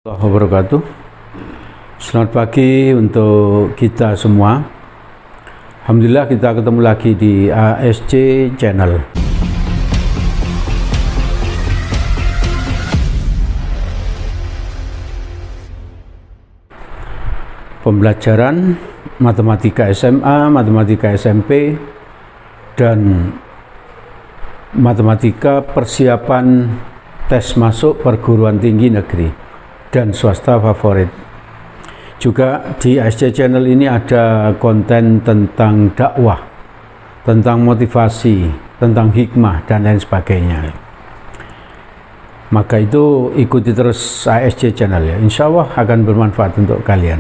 Warahmatullahi wabarakatuh. Selamat pagi untuk kita semua. Alhamdulillah kita ketemu lagi di ASC Channel. Pembelajaran matematika SMA, matematika SMP, dan matematika persiapan tes masuk perguruan tinggi negeri dan swasta favorit. Juga di ASC Channel ini ada konten tentang dakwah, tentang motivasi, tentang hikmah, dan lain sebagainya. Maka itu ikuti terus ASC Channel ya, insya Allah akan bermanfaat untuk kalian.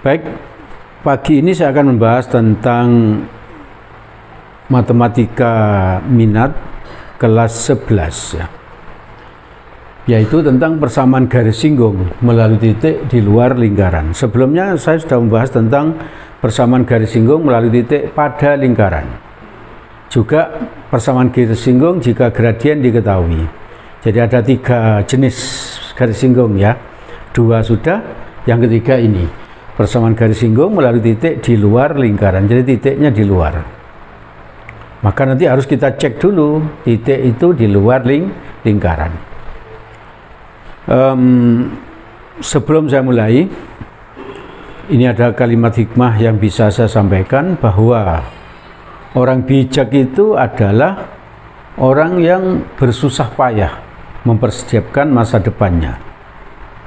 Baik, pagi ini saya akan membahas tentang matematika minat kelas 11 ya, yaitu tentang persamaan garis singgung melalui titik di luar lingkaran. Sebelumnya saya sudah membahas tentang persamaan garis singgung melalui titik pada lingkaran. Juga persamaan garis singgung jika gradien diketahui. Jadi ada 3 jenis garis singgung ya. 2 sudah, yang ketiga ini persamaan garis singgung melalui titik di luar lingkaran. Jadi titiknya di luar. Maka nanti harus kita cek dulu titik itu di luar lingkaran. Sebelum saya mulai, ini ada kalimat hikmah yang bisa saya sampaikan, bahwa orang bijak itu adalah orang yang bersusah payah mempersiapkan masa depannya.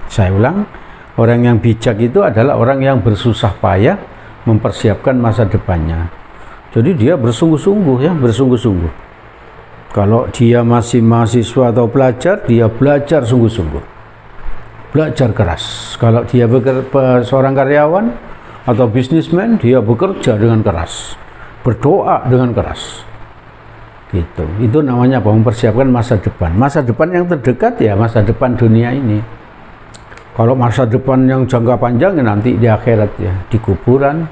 Saya ulang, orang yang bijak itu adalah orang yang bersusah payah mempersiapkan masa depannya. Jadi dia bersungguh-sungguh ya, bersungguh-sungguh. Kalau dia masih mahasiswa atau pelajar, dia belajar sungguh-sungguh, belajar keras. Kalau dia seorang karyawan atau bisnismen, dia bekerja dengan keras, berdoa dengan keras. Gitu. Itu namanya apa? Mempersiapkan masa depan. Masa depan yang terdekat ya masa depan dunia ini. Kalau masa depan yang jangka panjang ya nanti di akhirat ya, di kuburan,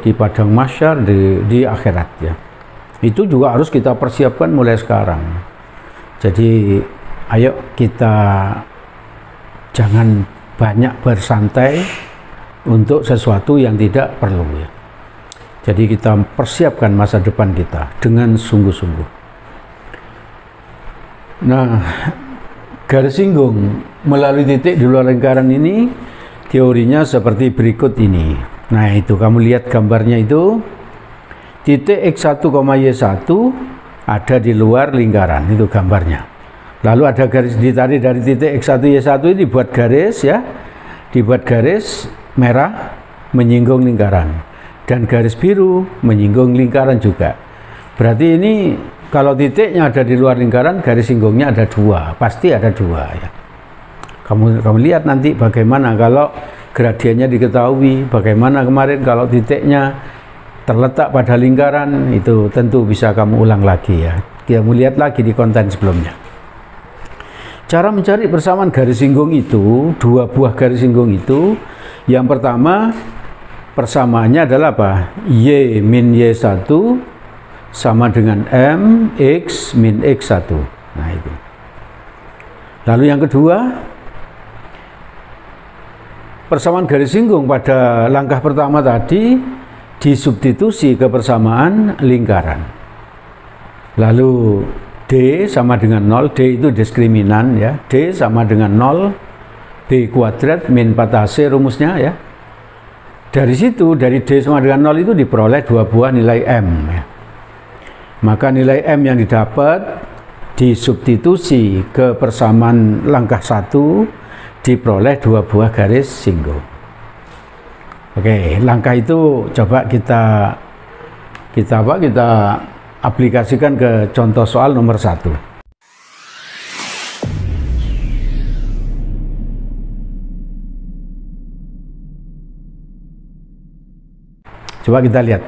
di padang mahsyar, di akhirat ya. Itu juga harus kita persiapkan mulai sekarang. Jadi ayo kita jangan banyak bersantai untuk sesuatu yang tidak perlu ya. Jadi kita persiapkan masa depan kita dengan sungguh-sungguh. Nah, garis singgung melalui titik di luar lingkaran ini teorinya seperti berikut ini. Nah, itu kamu lihat gambarnya itu. Titik X1, Y1 ada di luar lingkaran, itu gambarnya. Lalu ada garis ditarik dari titik X1, Y1 ini dibuat garis ya, dibuat garis merah menyinggung lingkaran, dan garis biru menyinggung lingkaran juga. Berarti ini kalau titiknya ada di luar lingkaran, garis singgungnya ada 2, pasti ada 2 ya. Kamu lihat nanti bagaimana kalau gradiennya diketahui, bagaimana kemarin kalau titiknya terletak pada lingkaran, itu tentu bisa kamu ulang lagi ya. Kamu lihat lagi di konten sebelumnya. Cara mencari persamaan garis singgung itu, 2 buah garis singgung itu, yang pertama persamaannya adalah apa? Y min Y1 sama dengan M X min X1. Nah itu. Lalu yang kedua, persamaan garis singgung pada langkah pertama tadi disubstitusi ke persamaan lingkaran. Lalu D sama dengan 0, D itu diskriminan ya, D sama dengan 0, B kuadrat min 4AC rumusnya ya. Dari situ, dari D sama dengan 0 itu diperoleh 2 buah nilai M ya. Maka nilai M yang didapat disubstitusi ke persamaan langkah 1, diperoleh 2 buah garis singgung. Oke, langkah itu coba kita aplikasikan ke contoh soal nomor 1. Coba kita lihat.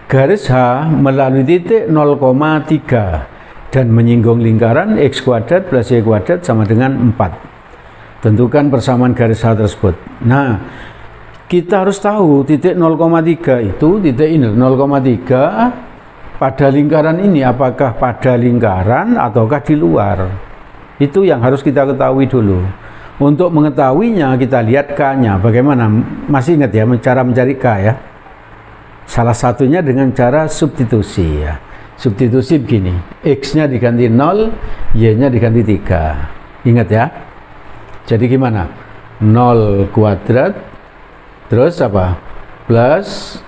Garis H melalui titik 0,3 dan menyinggung lingkaran X kuadrat plus Y kuadrat sama dengan 4. Tentukan persamaan garis H tersebut. Nah, kita harus tahu titik 0,3 itu, titik ini 0,3 pada lingkaran ini, apakah pada lingkaran ataukah di luar. Itu yang harus kita ketahui dulu. Untuk mengetahuinya kita lihat K-nya. Bagaimana? Masih ingat ya cara mencari K ya? Salah satunya dengan cara substitusi ya. Substitusi begini, X-nya diganti 0, Y-nya diganti 3. Ingat ya? Jadi gimana? 0 kuadrat, terus apa? Plus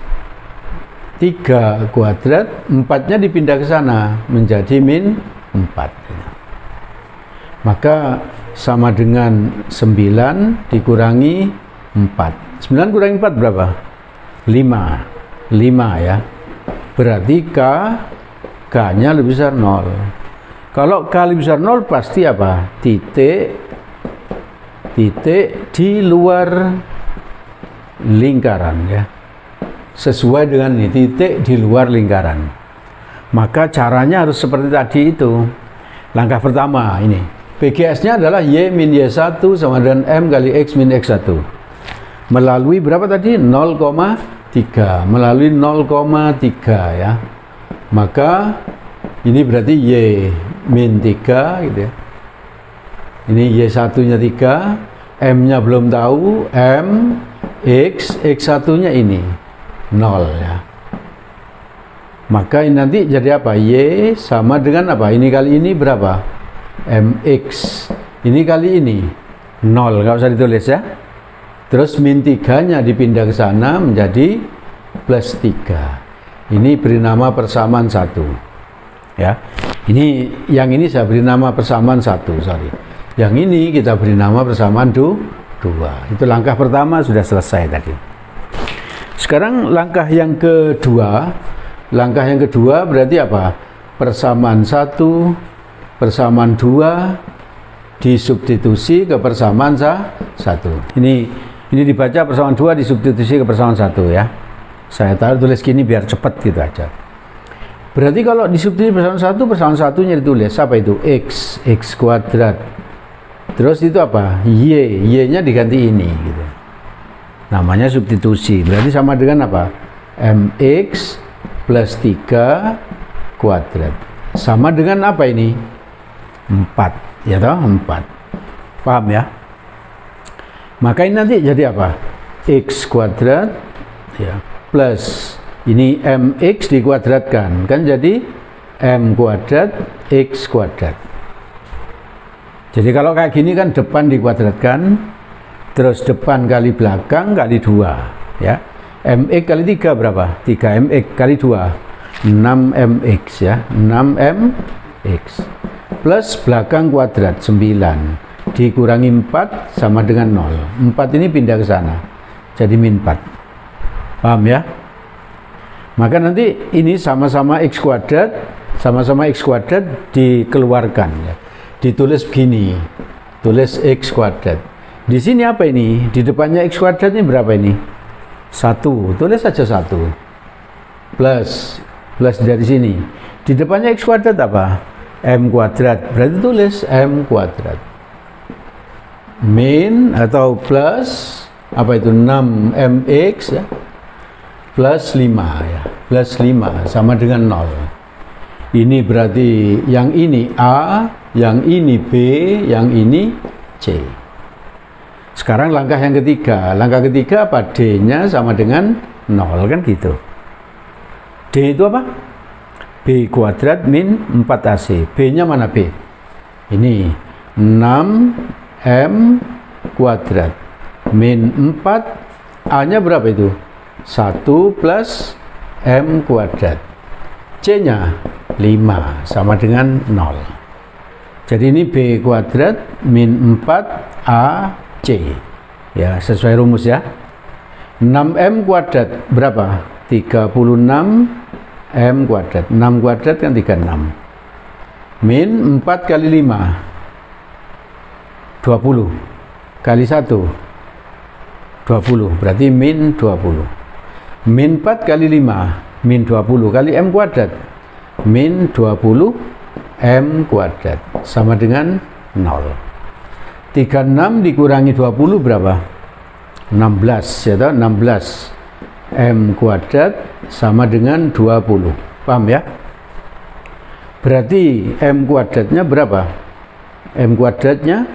3 kuadrat, 4-nya dipindah ke sana, menjadi min 4. Maka sama dengan 9 dikurangi 4. 9 kurangi 4 berapa? 5. 5 ya. Berarti K-nya lebih besar 0. Kalau K lebih besar 0 pasti apa? Titik di luar lingkaran ya. Sesuai dengan ini, titik di luar lingkaran. Maka caranya harus seperti tadi itu. Langkah pertama ini. PGS-nya adalah Y min Y1 sama dengan M kali X min X1. Melalui berapa tadi? 0,3. Melalui 0,3 ya. Maka ini berarti Y min 3 gitu ya. Ini Y1-nya 3, M-nya belum tahu, M, X, X1-nya ini 0 ya. Maka ini nanti jadi apa? Y sama dengan apa? Ini kali ini berapa? MX. Ini kali ini 0, nggak usah ditulis ya. Terus min 3-nya dipindah ke sana menjadi plus 3. Ini beri nama persamaan 1 ya. Ini yang ini saya beri nama persamaan 1, sorry. Yang ini kita beri nama persamaan 2. Itu langkah pertama sudah selesai tadi. Sekarang langkah yang kedua. Langkah yang kedua berarti apa? Persamaan 1, persamaan 2 disubstitusi ke persamaan 1. Ini dibaca persamaan 2 disubstitusi ke persamaan 1 ya. Saya tulis gini biar cepat gitu aja. Berarti kalau disubstitusi persamaan 1, persamaan 1-nya ditulis apa itu? X kuadrat. Terus itu apa? Y-nya diganti ini gitu. Namanya substitusi. Berarti sama dengan apa? MX plus 3 kuadrat. Sama dengan apa ini? 4. Ya toh? 4. Paham ya? Maka ini nanti jadi apa? X kuadrat ya, plus ini MX dikuadratkan. Kan jadi M kuadrat X kuadrat. Jadi kalau kayak gini kan depan dikuadratkan, terus depan kali belakang kali 2 ya. MX kali 3 berapa? 3MX kali 2 6MX ya. 6MX plus belakang kuadrat 9 dikurangi 4 sama dengan 0. 4 ini pindah ke sana jadi min 4. Paham ya? Maka nanti ini sama-sama X kuadrat, sama-sama X kuadrat dikeluarkan ya. Ditulis begini, tulis X kuadrat. Di sini apa ini? Di depannya X kuadrat ini berapa ini? 1, tulis saja 1. Plus dari sini. Di depannya X kuadrat apa? M kuadrat. Berarti tulis M kuadrat. Min atau plus, apa itu? 6MX ya. Plus 5 ya. Plus 5 sama dengan 0. Ini berarti yang ini A, yang ini B, yang ini C. Sekarang langkah yang ketiga. Langkah ketiga apa? D-nya sama dengan 0 kan gitu. D itu apa? B kuadrat min 4AC. B-nya mana B? Ini 6M kuadrat min 4. A-nya berapa itu? 1 plus M kuadrat. C-nya 5 sama dengan 0. Jadi ini B kuadrat min 4AC ya, sesuai rumus ya. 6M kuadrat berapa? 36 M kuadrat. 6 kuadrat kan 36 min 4 kali 5 20 kali 1 20, berarti min 20. Min 4 kali 5 min 20 kali M kuadrat min 20 M kuadrat sama dengan 0. 36 dikurangi 20 berapa? 16 ya toh? 16 M kuadrat sama dengan 20. Paham ya? Berarti M kuadratnya berapa? M kuadratnya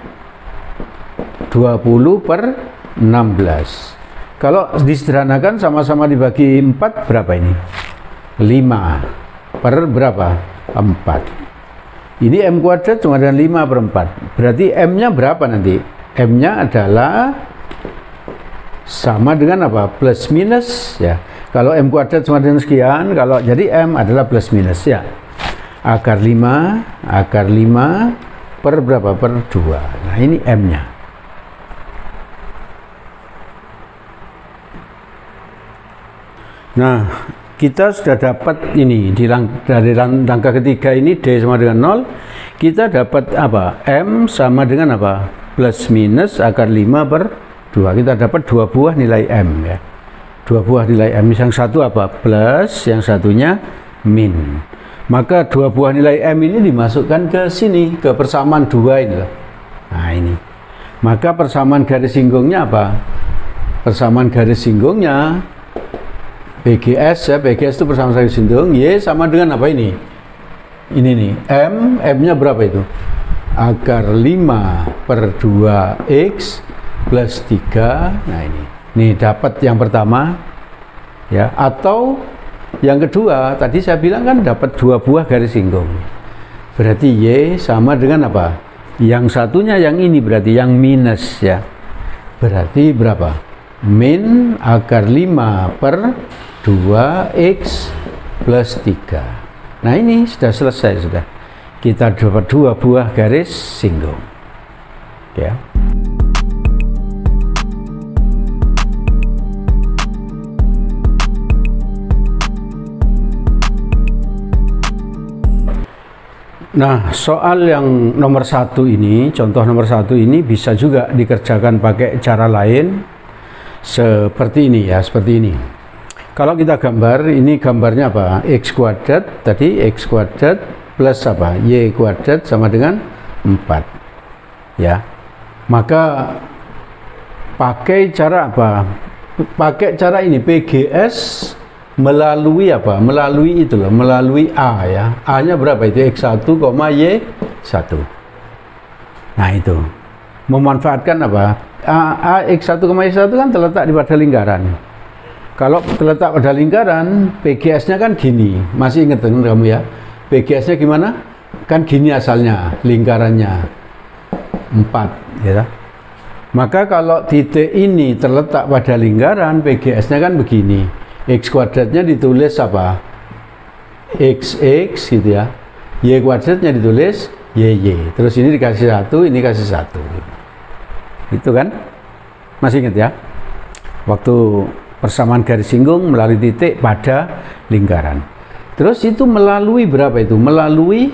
20 per 16. Kalau disederhanakan sama-sama dibagi 4 berapa ini? 5 per berapa? 4. Ini M kuadrat sama dengan 5 per 4. Berarti M-nya berapa nanti? M-nya adalah sama dengan apa? Plus minus ya. Kalau M kuadrat sama dengan sekian, kalau jadi M adalah plus minus ya. Akar 5 per berapa? Per 2. Nah ini M-nya. Nah kita sudah dapat ini dari langkah ketiga ini D sama dengan 0. Kita dapat apa? M sama dengan apa? Plus minus akar 5 per 2. Kita dapat 2 buah nilai M ya. 2 buah nilai M. Yang satu apa? Plus, yang satunya min. Maka 2 buah nilai M ini dimasukkan ke sini, ke persamaan 2 ini loh. Nah ini. Maka persamaan garis singgungnya apa? Persamaan garis singgungnya PGS ya, PGS itu persamaan garis singgung. Y sama dengan apa ini? Ini nih, M-nya berapa itu? Akar 5 per 2X plus 3. Nah ini dapat yang pertama ya, atau yang kedua tadi saya bilang kan dapat 2 buah garis singgung. Berarti Y sama dengan apa? Yang satunya yang ini berarti yang minus ya. Berarti berapa? Min akar 5 per 2X plus 3. Nah ini sudah selesai sudah. Kita dapat 2 buah garis singgung ya. Nah soal yang nomor 1 ini, contoh nomor 1 ini bisa juga dikerjakan pakai cara lain seperti ini ya, seperti ini. Kalau kita gambar, ini gambarnya apa? X kuadrat, tadi X kuadrat plus apa? Y kuadrat sama dengan 4 ya. Maka pakai cara apa? Pakai cara ini PGS melalui apa? Melalui itu loh, melalui A ya. A-nya berapa itu? X1, Y1. Nah itu. Memanfaatkan apa? A X1, Y1 kan terletak di pada lingkaran. Kalau terletak pada lingkaran, PGS-nya kan gini. Masih ingat kan kamu ya? PGS-nya gimana? Kan gini asalnya, lingkarannya 4 ya. Maka kalau titik ini terletak pada lingkaran, PGS-nya kan begini. X kuadratnya ditulis apa? XX gitu ya. Y kuadratnya ditulis YY. Terus ini dikasih 1, ini kasih 1. Itu kan? Masih ingat ya? Waktu persamaan garis singgung melalui titik pada lingkaran. Terus itu melalui berapa itu? Melalui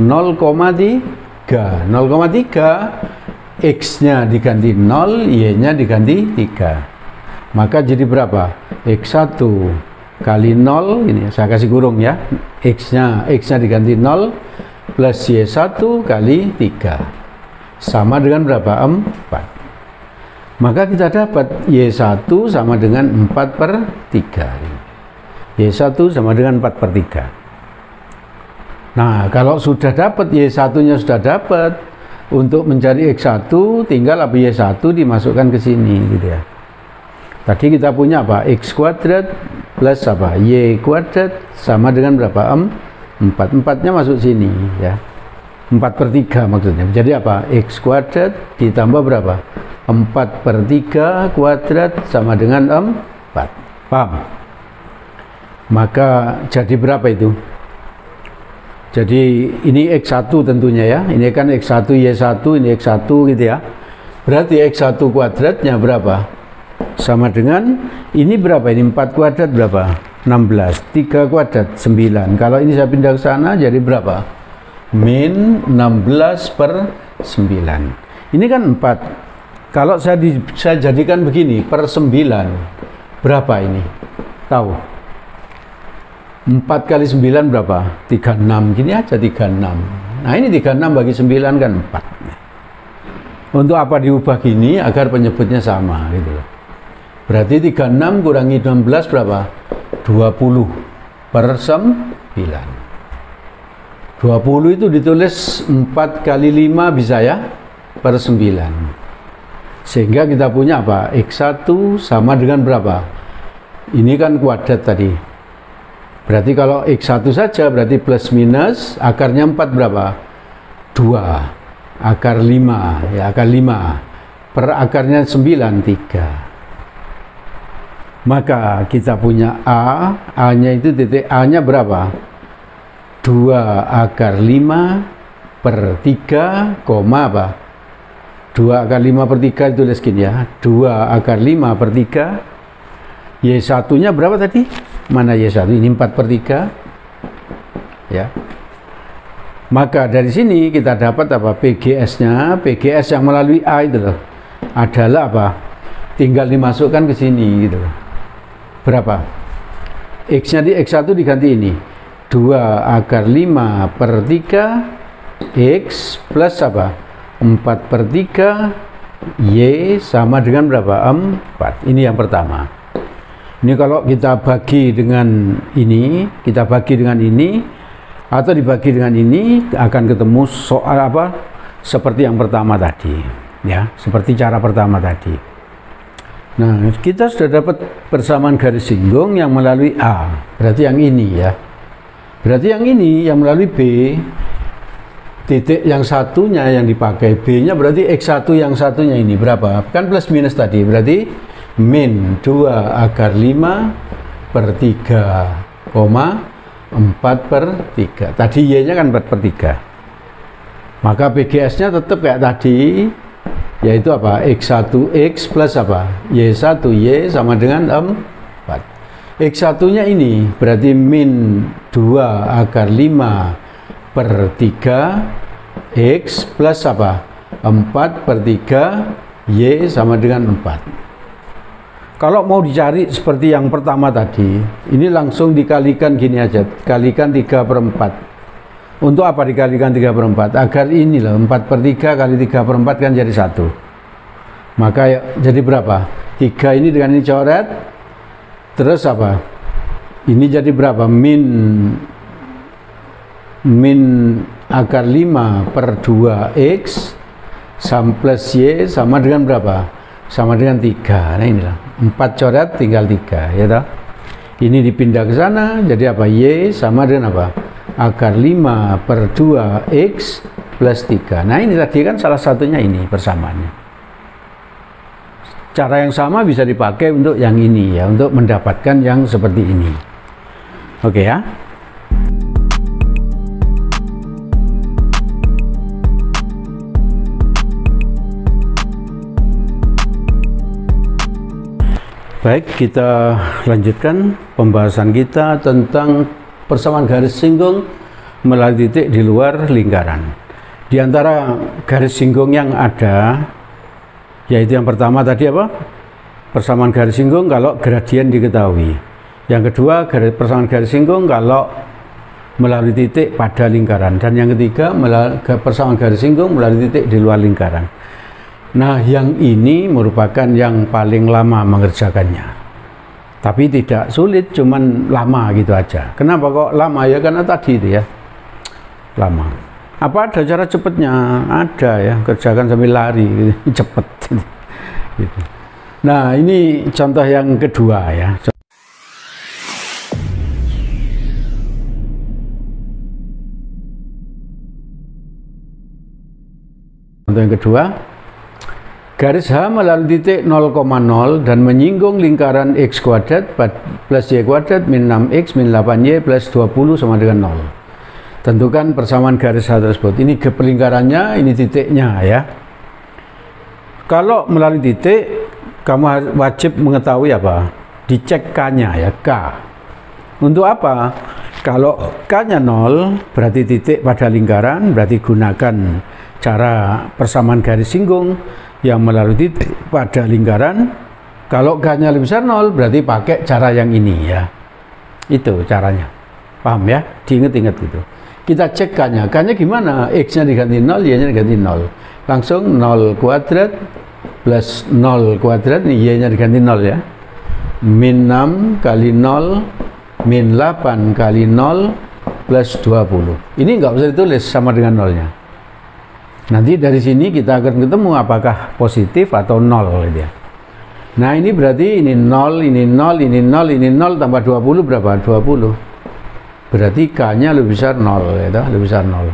0,3. 0,3 X-nya diganti 0, Y-nya diganti 3. Maka jadi berapa? X1 kali 0, ini saya kasih kurung ya. X-nya diganti 0 plus Y1 kali 3. Sama dengan berapa? 4. Maka kita dapat Y1 sama dengan 4 per 3. Y1 sama dengan 4 per 3. Nah, kalau sudah dapat Y1-nya sudah dapat, untuk mencari X1 tinggal apa? Y1 dimasukkan ke sini gitu ya. Tadi kita punya apa? X kuadrat plus apa? Y kuadrat sama dengan berapa? 4. 4-nya masuk sini ya. 4 per 3 maksudnya. Jadi apa? X kuadrat ditambah berapa? 4 per 3 kuadrat sama dengan 4. Paham? Maka jadi berapa itu? Jadi ini X1 tentunya ya. Ini kan X1, Y1, ini X1 gitu ya. Berarti X1 kuadratnya berapa? Sama dengan ini berapa? Ini 4 kuadrat berapa? 16. 3 kuadrat 9. Kalau ini saya pindah ke sana jadi berapa? Min 16 per 9. Ini kan 4. Kalau saya jadikan begini per 9, berapa ini? Tahu? 4 kali 9 berapa? 36. Gini aja 36. Nah ini 36 bagi 9 kan 4. Untuk apa diubah gini? Agar penyebutnya sama gitu. Berarti 36 kurangi 16 berapa? 20 per 9. 20 itu ditulis 4 kali 5 bisa ya? Per 9. Sehingga kita punya apa? X1 sama dengan berapa? Ini kan kuadrat tadi. Berarti kalau X1 saja berarti plus minus akarnya 4 berapa? 2. Akar 5, ya akar 5. Per akarnya 9, 3. Maka kita punya A-nya itu titik A-nya berapa? 2 akar 5 per 3, koma apa? 2 akar 5 per 3 ditulis gini ya. 2 akar 5 per 3. Y1 nya berapa tadi? Mana Y1? Ini 4 per 3 ya. Maka dari sini kita dapat apa? PGS nya. PGS yang melalui A itu loh adalah apa? Tinggal dimasukkan ke sini gitu loh. Berapa? X nya di X1 diganti ini 2 akar 5 per 3 X plus apa? 4 per 3 Y sama dengan berapa? 4. Ini yang pertama. Ini kalau kita bagi dengan ini, kita bagi dengan ini atau dibagi dengan ini, akan ketemu soal apa? Seperti yang pertama tadi ya, seperti cara pertama tadi. Nah, kita sudah dapat persamaan garis singgung yang melalui A, berarti yang ini ya. Berarti yang ini yang melalui B, titik yang satunya yang dipakai B-nya berarti X1 yang satunya ini berapa? Kan plus minus tadi, berarti min 2 akar 5 per 3, 4 per 3. Tadi Y-nya kan 4 per 3. Maka PGS-nya tetap kayak tadi, yaitu apa? X1X plus apa? Y1Y sama dengan 4. X1-nya ini berarti min 2 akar 5 per 3 X plus apa? 4 per 3 Y sama dengan 4. Kalau mau dicari seperti yang pertama tadi, ini langsung dikalikan gini aja, kalikan 3 per 4. Untuk apa dikalikan 3 per 4? Agar ini loh, 4 per 3 kali 3 per 4 kan jadi 1. Maka ya, jadi berapa? 3 ini dengan ini coret, terus apa? Ini jadi berapa? Min akar 5 per 2X plus Y sama dengan berapa? Sama dengan 3. Nah inilah 4 coret tinggal 3 ya toh. Ini dipindah ke sana jadi apa? Y sama dengan apa? Akar 5 per 2X plus 3. Nah ini tadi kan salah satunya ini persamaannya. Cara yang sama bisa dipakai untuk yang ini ya, untuk mendapatkan yang seperti ini. Oke ya. Baik, kita lanjutkan pembahasan kita tentang persamaan garis singgung melalui titik di luar lingkaran. Di antara garis singgung yang ada, yaitu yang pertama tadi apa? Persamaan garis singgung kalau gradien diketahui. Yang kedua, persamaan garis singgung kalau melalui titik pada lingkaran. Dan yang ketiga, persamaan garis singgung melalui titik di luar lingkaran. Nah, yang ini merupakan yang paling lama mengerjakannya. Tapi tidak sulit, cuman lama gitu aja. Kenapa kok lama ya? Karena tadi itu ya, lama. Apa ada cara cepatnya? Ada ya, kerjakan sambil lari, gitu. Cepet. Gitu. Nah, ini contoh yang kedua ya. Contoh yang kedua. Garis H melalui titik 0,0 dan menyinggung lingkaran X kuadrat plus Y kuadrat min 6X min 8Y plus 20 sama dengan 0. Tentukan persamaan garis H tersebut. Ini pelingkarannya, ini titiknya ya. Kalau melalui titik, kamu wajib mengetahui apa? Dicek K-nya ya, K. Untuk apa? Kalau K-nya 0, berarti titik pada lingkaran, berarti gunakan cara persamaan garis singgung yang melalui titik pada lingkaran. Kalau K-nya lebih besar 0, berarti pakai cara yang ini ya. Itu caranya. Paham ya? Diingat-ingat gitu. Kita cek K-nya. K-nya gimana? X-nya diganti 0, Y-nya diganti 0. Langsung 0 kuadrat plus 0 kuadrat, nih Y-nya diganti 0 ya. Min 6 kali 0, min 8 kali 0 plus 20. Ini nggak usah ditulis sama dengan 0-nya. Nanti dari sini kita akan ketemu apakah positif atau 0 gitu ya. Nah ini berarti ini 0, ini 0, ini 0, ini 0 tambah 20 berapa? 20. Berarti K-nya lebih besar 0 ya, lebih besar 0.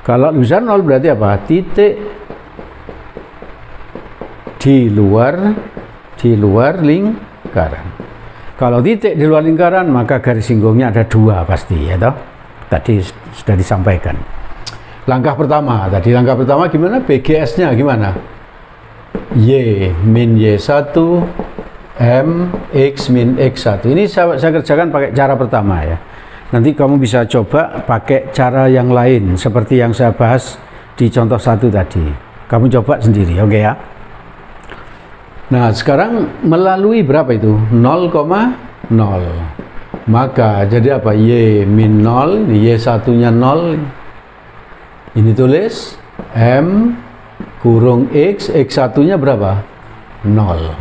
Kalau lebih besar 0 berarti apa? Titik di luar lingkaran. Kalau titik di luar lingkaran maka garis singgungnya ada 2 pasti ya toh. Tadi sudah disampaikan. Langkah pertama gimana? BGS-nya gimana? Y min Y1 M X min X1. Ini saya kerjakan pakai cara pertama ya. Nanti kamu bisa coba pakai cara yang lain seperti yang saya bahas di contoh 1 tadi. Kamu coba sendiri, oke ya? Nah, sekarang melalui berapa itu? 0,0. Maka jadi apa? Y min 0, Y1-nya 0. Ini tulis M kurung X, X1-nya berapa? 0.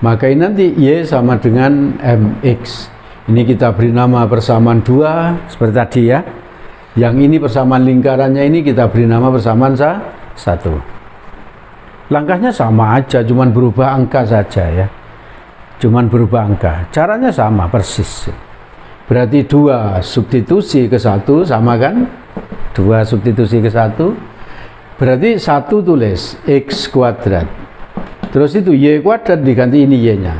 Maka ini nanti Y sama dengan MX. Ini kita beri nama persamaan 2, seperti tadi ya. Yang ini persamaan lingkarannya ini kita beri nama persamaan 1. Langkahnya sama aja, cuman berubah angka saja ya. Cuman berubah angka. Caranya sama persis. Berarti 2 substitusi ke 1 sama kan? 2 substitusi ke 1. Berarti 1 tulis X kuadrat. Terus itu Y kuadrat diganti ini Y-nya.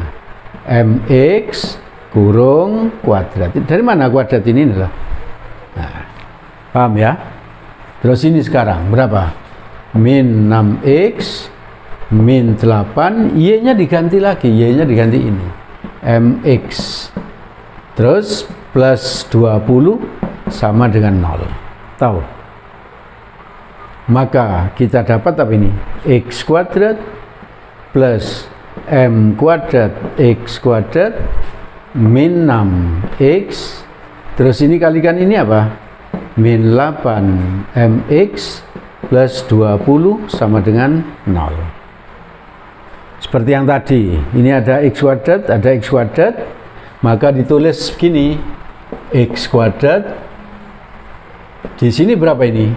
MX kurung kuadrat. Dari mana kuadrat ini loh? Nah, paham ya? Terus ini sekarang berapa? Min 6X min 8, Y-nya diganti lagi, Y-nya diganti ini MX, terus plus 20 sama dengan 0. Tahu? Maka kita dapat apa ini? X kuadrat plus M kuadrat X kuadrat min 6X, terus ini kalikan ini apa? Min 8 MX plus 20 sama dengan 0. Seperti yang tadi, ini ada X kuadrat, ada X kuadrat, maka ditulis begini, X kuadrat, di sini berapa ini?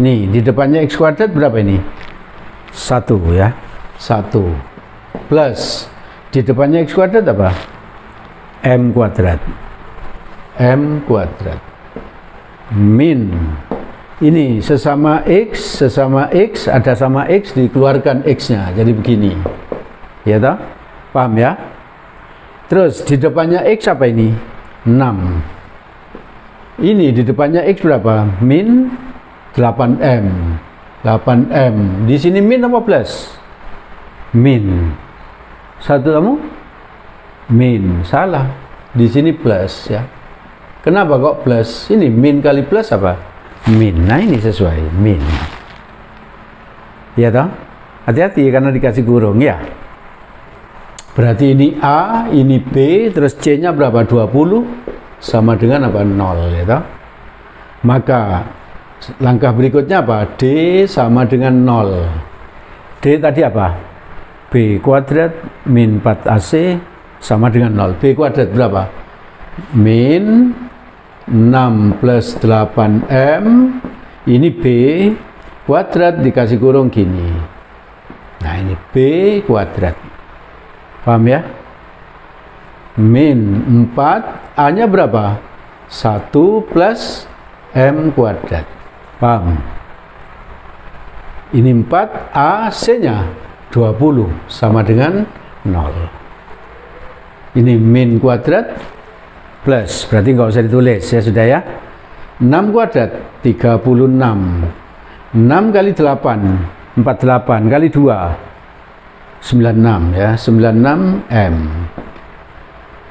Nih, di depannya X kuadrat berapa ini? 1 ya, 1, plus, di depannya X kuadrat apa? M kuadrat, M kuadrat, min, ini sesama X, ada sama X, dikeluarkan X-nya, jadi begini. Ya toh? Paham ya? Terus di depannya X apa ini? 6. Ini di depannya X berapa? Min 8M. 8M. Di sini min apa plus? Min. Satu kamu? Min. Salah. Di sini plus ya. Kenapa kok plus? Ini min kali plus apa? Min. Nah ini sesuai. Min. Ya toh? Hati-hati karena dikasih kurung ya. Berarti ini A, ini B, terus C-nya berapa? 20 sama dengan apa? 0 ya toh? Maka langkah berikutnya apa? D sama dengan 0. D tadi apa? B kuadrat min 4AC sama dengan 0. B kuadrat berapa? Min 6 plus 8M, ini B kuadrat dikasih kurung gini. Nah ini B kuadrat. Paham ya? Min 4, A-nya berapa? 1 plus M kuadrat. Paham? Ini 4, A, C-nya 20 sama dengan 0. Ini min kuadrat plus, berarti nggak usah ditulis ya sudah ya. 6 kuadrat 36. 6 kali 8 48 kali 2 96 ya, 96M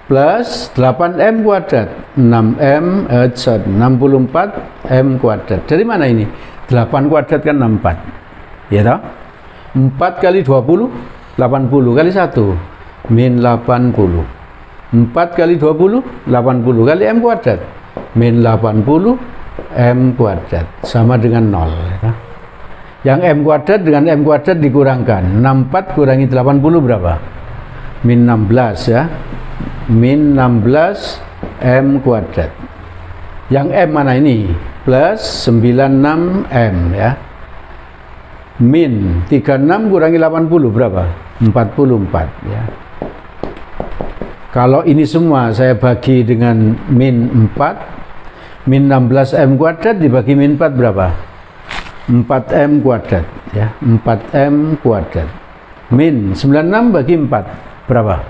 plus 8M kuadrat 6M 64M kuadrat. Dari mana ini? 8 kuadrat kan 64 ya toh? 4 kali 20 80 kali 1 min 80. 4 kali 20 80 kali M kuadrat min 80 M kuadrat sama dengan 0 ya toh? Yang M kuadrat dengan M kuadrat dikurangkan. 64 kurangi 80 berapa? Min 16 ya. Min 16 M kuadrat. Yang M mana ini? Plus 96M ya. Min 36 kurangi 80 berapa? 44 ya. Kalau ini semua saya bagi dengan min 4, min 16m kuadrat dibagi min 4 berapa? 4m kuadrat ya, 4m kuadrat. Min 96 bagi 4 berapa?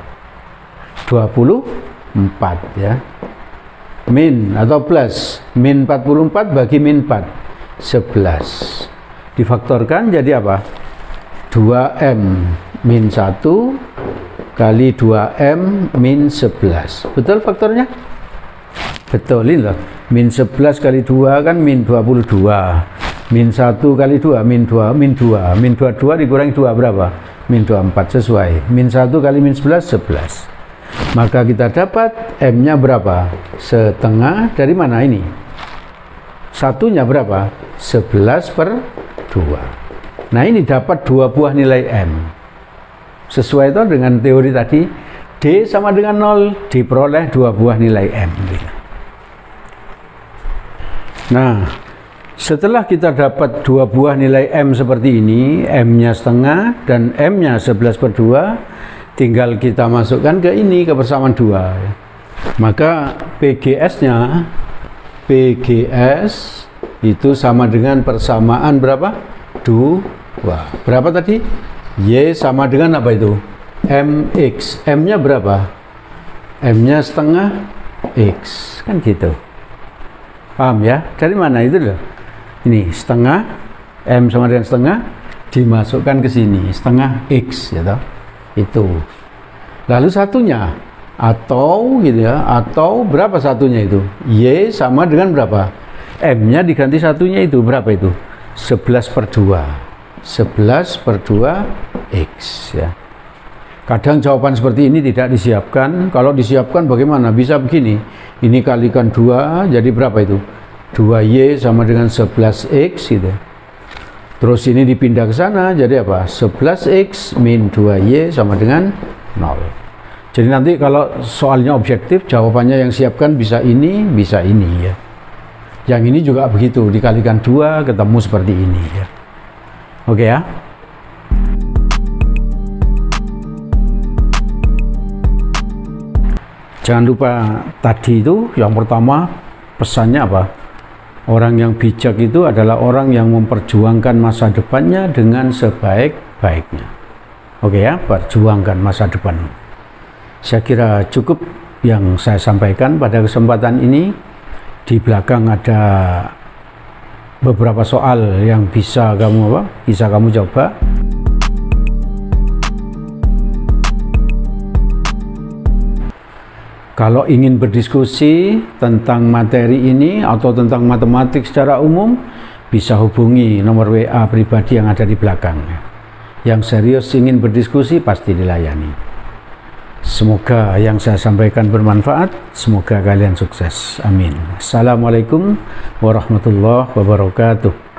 24 ya. Min atau plus min 44 bagi min 4 11. Difaktorkan jadi apa? 2m min 1 kali 2m min 11. Betul faktornya? Betul ini loh. Min 11 kali 2 kan min 22. Min 1 kali 2 min 2 min 2. Min 22 dikurangi 2 berapa? Min 24 sesuai. Min 1 kali min 11 11. Maka kita dapat m-nya berapa? Setengah dari mana ini? Satunya berapa? 11 per 2. Nah ini dapat 2 buah nilai m. Sesuai itu dengan teori tadi, D sama dengan 0, diperoleh 2 buah nilai M. Nah, setelah kita dapat 2 buah nilai M seperti ini, M-nya setengah dan M-nya 11 per 2, tinggal kita masukkan ke ini, ke persamaan 2. Maka PGS-nya, PGS itu sama dengan persamaan berapa? 2. Berapa tadi? Y sama dengan apa itu? MX. M-nya berapa? M-nya setengah X. Kan gitu. Paham ya? Dari mana itu loh? Ini setengah, M sama dengan setengah, dimasukkan ke sini. Setengah X. Ya toh? Itu. Lalu satunya. Atau gitu ya. Atau berapa satunya itu? Y sama dengan berapa? M-nya diganti satunya itu. Berapa itu? 11 per 2. 11 per 2 X ya. Kadang jawaban seperti ini tidak disiapkan. Kalau disiapkan bagaimana? Bisa begini. Ini kalikan 2 jadi berapa itu? 2Y sama dengan 11X gitu. Terus ini dipindah ke sana jadi apa? 11X min 2Y sama dengan 0. Jadi nanti kalau soalnya objektif, jawabannya yang siapkan bisa ini ya. Yang ini juga begitu, dikalikan 2 ketemu seperti ini ya. Oke ya. Jangan lupa tadi itu yang pertama pesannya apa? Orang yang bijak itu adalah orang yang memperjuangkan masa depannya dengan sebaik-baiknya. Oke ya, perjuangkan masa depan. Saya kira cukup yang saya sampaikan pada kesempatan ini. Di belakang ada beberapa soal yang bisa kamu coba. Kalau ingin berdiskusi tentang materi ini atau tentang matematik secara umum, bisa hubungi nomor WA pribadi yang ada di belakang. Yang serius ingin berdiskusi pasti dilayani. Semoga yang saya sampaikan bermanfaat, semoga kalian sukses. Amin. Assalamualaikum warahmatullahi wabarakatuh.